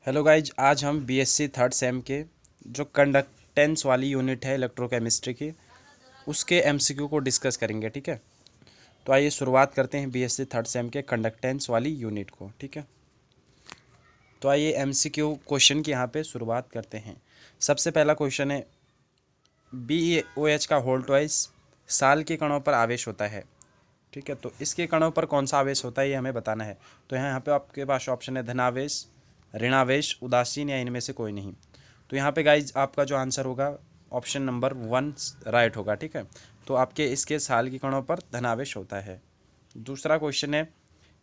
Hello guys, आज हम BSc third same के जो कंडक्टेंस वाली यूनिट है इलेक्ट्रोकेमिस्ट्री की, उसके एमसीक्यू को डिस्कस करेंगे। ठीक है, तो आइए शुरुआत करते हैं बीएससी थर्ड सेम के कंडक्टेंस वाली यूनिट को। ठीक है, तो आइए एमसीक्यू क्वेश्चन की यहाँ पे शुरुआत करते हैं। सबसे पहला क्वेश्चन है, BeOH का होल ट्वाइस साल के कणों पर आवेश होता है। ठीक है, तो इसके कणों पर कौन सा आवेश होता है ये हमें बताना है। तो यहाँ पे आपके पास ऑप्शन है धनावेश, ऋणावेश, उदासीन या इनमें से कोई नहीं। तो यहाँ पे गाइज आपका जो आंसर होगा ऑप्शन नंबर 1 राइट होगा। ठीक है, तो आपके इसके साल के कणों पर धनावेश होता है। दूसरा क्वेश्चन है,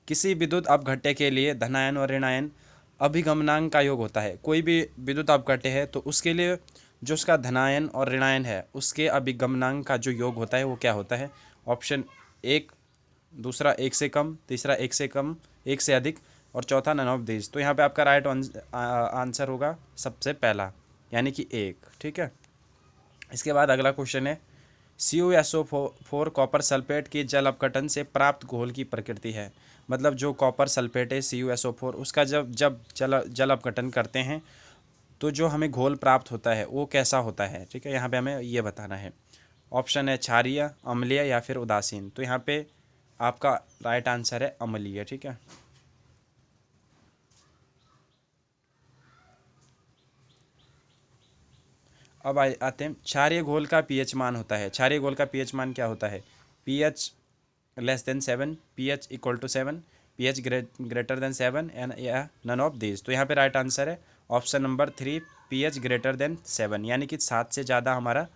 किसी विद्युत अपघट्य के लिए धनायन और ऋणायन अभिगमनांक का योग होता है। कोई भी विद्युत अपघट्य है तो उसके लिए जो उसका धनायन और ऋणायन है उसके अभिगमनांक का जो योग होता है वो क्या होता है। ऑप्शन एक, दूसरा एक से कम, तीसरा एक से कम, एक से अधिक, और चौथा नन ऑफ दीज। तो यहाँ पे आपका राइट आंसर होगा सबसे पहला, यानी कि एक। ठीक है, इसके बाद अगला क्वेश्चन है, CuSO4 कॉपर सल्फेट के जल अपघटन से प्राप्त घोल की प्रकृति है। मतलब जो कॉपर सल्फेट है CuSO4, उसका जब जब जल अपघटन करते हैं तो जो हमें घोल प्राप्त होता है वो कैसा होता है। ठीक है, यहाँ पे हमें ये बताना है। ऑप्शन है क्षारीय, अम्लीय या फिर उदासीन। तो यहाँ पे आपका राइट आंसर है अम्लीय। ठीक है, अब आते हैं, क्षारीय घोल का पीएच मान होता है। क्षारीय घोल का पीएच मान क्या होता है। PH less than 7, pH equal to 7, pH greater than 7 and या नन ऑफ दिस। तो यहाँ पे राइट आंसर है option number 3, pH greater than 7, यानी कि 7 से ज़्यादा हमारा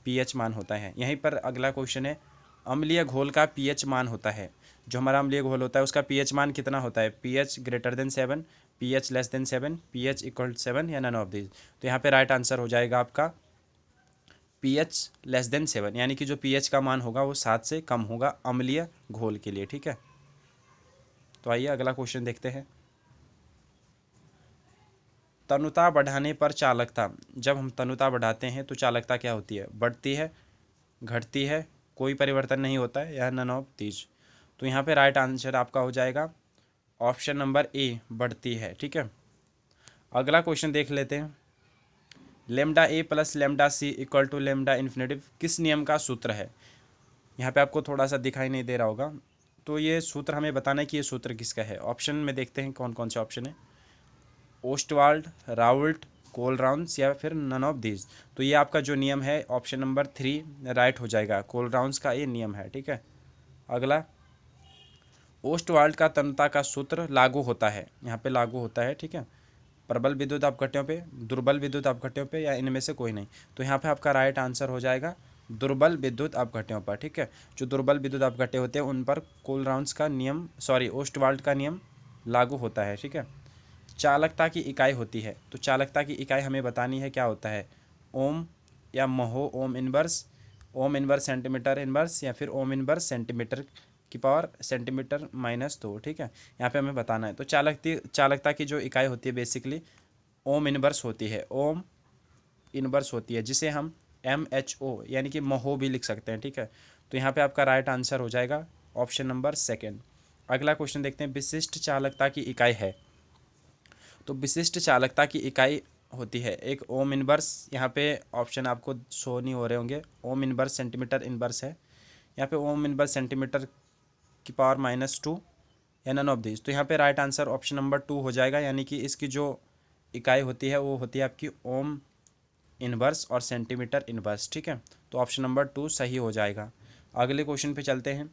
पीएच मान होता है। यहीं पर अगला क्वेश्चन है, अम्लीय घोल का पीएच मान होता है। जो हमारा अम्लीय घोल होता है उसका पीएच मान कितना होता है। PH greater than 7, pH less than 7, pH equal 7 या नन ऑफ दिस। तो यहाँ पे राइट आंसर हो जाएगा आपका पीएच लेस देन 7, यानी कि जो पीएच का मान होगा वो 7 से कम होगा अम्लीय घोल के लिए। ठीक है, तो आइए अगला क्वेश्चन देखते हैं। तनुता बढ़ाने पर चालकता, जब हम तनुता बढ़ाते हैं तो चालकता क्या होती है, बढ़ती है, घटती है, कोई परिवर्तन नहीं होता है, या नन ऑफ दीज। तो यहाँ पे राइट आंसर आपका हो जाएगा ऑप्शन नंबर ए, बढ़ती है। ठीक है, अगला क्वेश्चन देख लेते हैं। Lambda A plus lambda C equal to lambda infinitive किस नियम का सूत्र है। यहाँ पे आपको थोड़ा सा दिखाई नहीं दे रहा होगा, तो ये सूत्र हमें बताना है कि ये सूत्र किसका है। ऑप्शन में देखते हैं कौन कौन से ऑप्शन है। ओस्टवाल्ड, राउल्ट, कोलराउंस या फिर नन ऑफ दीज। तो ये आपका जो नियम है ऑप्शन नंबर 3 राइट हो जाएगा, कोलराउंस का ये नियम है। ठीक है, अगला, ओस्टवाल्ड का तन्यता का सूत्र लागू होता है। यहाँ पे लागू होता है। ठीक है, प्रबल विद्युत अपघट्यों पे, दुर्बल विद्युत अपघट्यों पे, या इनमें से कोई नहीं। तो यहाँ पे आपका राइट आंसर हो जाएगा दुर्बल विद्युत अपघट्यों पर। ठीक है, जो दुर्बल विद्युत अपघट्य होते हैं उन पर कोलराउंस का नियम, सॉरी ओस्टवाल्ड का नियम लागू होता है। ठीक है, चालकता की इकाई होती है। तो चालकता की इकाई हमें बतानी है क्या होता है, ओम या mho, ohm inverse, ohm inverse centimetre inverse, या फिर ओम इनवर्स सेंटीमीटर की पावर सेंटीमीटर माइनस 2। ठीक है, यहाँ पे हमें बताना है। तो चालकता की जो इकाई होती है बेसिकली ओम इनवर्स होती है, ओम इनवर्स होती है, जिसे हम MHO यानी कि महो भी लिख सकते हैं। ठीक है, तो यहाँ पे आपका राइट आंसर हो जाएगा ऑप्शन नंबर 2। अगला क्वेश्चन देखते हैं, विशिष्ट चालकता की इकाई है। तो विशिष्ट चालकता की इकाई होती है एक ओम इनवर्स, यहाँ पे ऑप्शन आपको शो नहीं हो रहे होंगे, ओम इनवर्स सेंटीमीटर इनवर्स है, यहाँ पे ओम इनवर्स सेंटीमीटर की पावर -2 या नन ऑफ दिस। तो यहाँ पे राइट आंसर ऑप्शन नंबर 2 हो जाएगा, यानी कि इसकी जो इकाई होती है वो होती है आपकी ओम इनवर्स और सेंटीमीटर इनवर्स। ठीक है, तो ऑप्शन नंबर 2 सही हो जाएगा। अगले क्वेश्चन पे चलते हैं,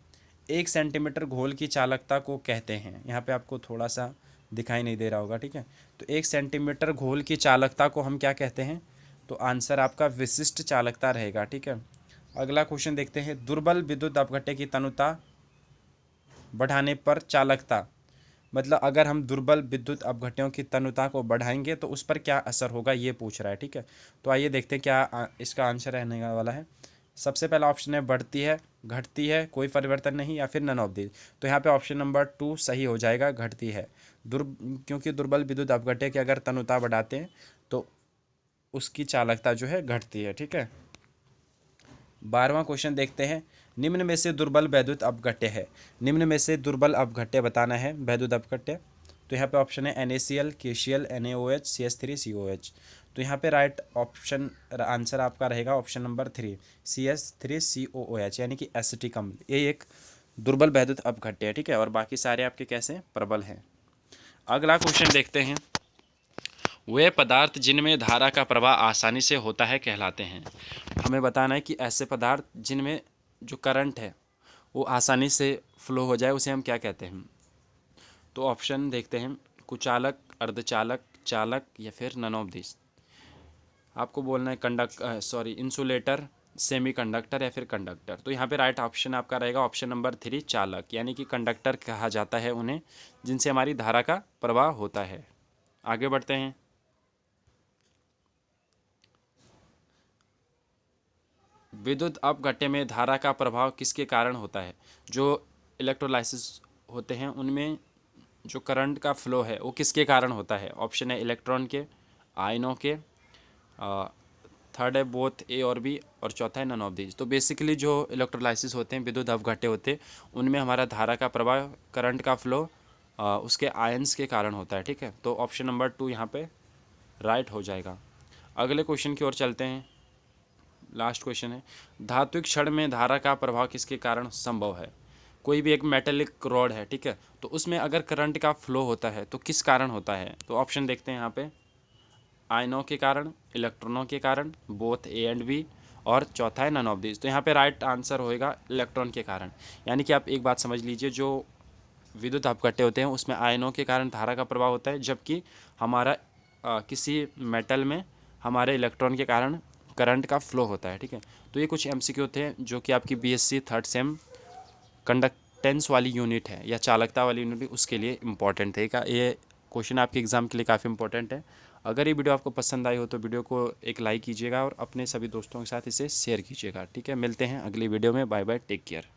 1 सेंटीमीटर घोल की चालकता को कहते हैं। यहाँ पे आपको थोड़ा सा दिखाई नहीं दे रहा होगा। ठीक है, तो 1 सेंटीमीटर घोल की चालकता को हम क्या कहते हैं, तो आंसर आपका विशिष्ट चालकता रहेगा। ठीक है, अगला क्वेश्चन देखते हैं, दुर्बल विद्युत अपघट्य की तनुता बढ़ाने पर चालकता, मतलब अगर हम दुर्बल विद्युत अपघट्यों की तनुता को बढ़ाएंगे तो उस पर क्या असर होगा ये पूछ रहा है। ठीक है, तो आइए देखते हैं क्या इसका आंसर रहने वाला है। सबसे पहला ऑप्शन है बढ़ती है, घटती है, कोई परिवर्तन नहीं, या फिर नन ऑफ दिस। तो यहाँ पे ऑप्शन नंबर 2 सही हो जाएगा, घटती है। क्योंकि दुर्बल विद्युत अपघट्य की अगर तनुता बढ़ाते हैं तो उसकी चालकता जो है घटती है। ठीक है, 12वां क्वेश्चन देखते हैं, निम्न में से दुर्बल वैद्युत अपघट्य है। निम्न में से दुर्बल अपघट्य बताना है, वैद्युत अपघट्य। तो यहाँ पे ऑप्शन है NaCl, KCl, NaOH, CH3COH। तो यहाँ पे राइट ऑप्शन आंसर आपका रहेगा ऑप्शन नंबर 3 CH3COOH, यानी कि एसिटिक अम्ल। ये एक दुर्बल वैद्युत अपघट्य है, ठीक है, और बाकी सारे आपके कैसे प्रबल हैं। अगला क्वेश्चन देखते हैं। वे पदार्थ जिनमें धारा का प्रवाह आसानी से होता है कहलाते हैं। हमें बताना है कि ऐसे पदार्थ जिनमें जो करंट है वो आसानी से फ्लो हो जाए उसे हम क्या कहते हैं। तो ऑप्शन देखते हैं, कुचालक, अर्धचालक, चालक या फिर नन ऑफ दिस। आपको बोलना है इंसुलेटर, सेमीकंडक्टर या फिर कंडक्टर। तो यहाँ पे राइट ऑप्शन आपका रहेगा ऑप्शन नंबर 3 चालक, यानी कि कंडक्टर कहा जाता है उन्हें जिनसे हमारी धारा का प्रवाह होता है। आगे बढ़ते हैं। विद्युत अपघट्य में धारा का प्रभाव किसके कारण होता है। जो इलेक्ट्रोलाइसिस होते हैं उनमें जो करंट का फ्लो है वो किसके कारण होता है। ऑप्शन है इलेक्ट्रॉन के, आयनों के, थर्ड है बोथ ए और बी, और चौथा है नन ऑफ दीज। तो बेसिकली जो इलेक्ट्रोलाइसिस होते हैं, विद्युत अपघट्य होते हैं, उनमें हमारा धारा का प्रवाह, करंट का फ्लो उसके आयंस के कारण होता है, ठीक है। तो ऑप्शन नंबर 2 यहाँ पे राइट हो जाएगा। अगले क्वेश्चन की ओर चलते हैं। लास्ट क्वेश्चन है, धात्विक क्षण में धारा का प्रभाव किसके कारण संभव है। कोई भी एक मेटेलिक रॉड है, ठीक है, तो उसमें अगर करंट का फ्लो होता है तो किस कारण होता है। तो ऑप्शन देखते हैं यहाँ पे, आयनों के कारण, इलेक्ट्रॉनों के कारण, बोथ ए एंड बी, और चौथा है नन ऑफ दिस। तो यहाँ पे राइट आंसर होएगा इलेक्ट्रॉन के कारण। यानी कि आप एक बात समझ लीजिए, जो विद्युत अपघट्य होते हैं उसमें आयनों के कारण धारा का प्रभाव होता है, जबकि हमारा किसी मेटल में हमारे इलेक्ट्रॉन के कारण करंट का फ्लो होता है, ठीक है। तो ये कुछ MCQ थे जो कि आपकी BSc थर्ड सेम कंडक्टेंस वाली यूनिट है या चालकता वाली यूनिट, उसके लिए इंपॉर्टेंट थे। ये क्वेश्चन आपके एग्जाम के लिए काफ़ी इंपॉर्टेंट है। अगर ये वीडियो आपको पसंद आई हो तो वीडियो को एक लाइक कीजिएगा और अपने सभी दोस्तों के साथ इसे शेयर कीजिएगा, ठीक है। मिलते हैं अगली वीडियो में। Bye bye, take care.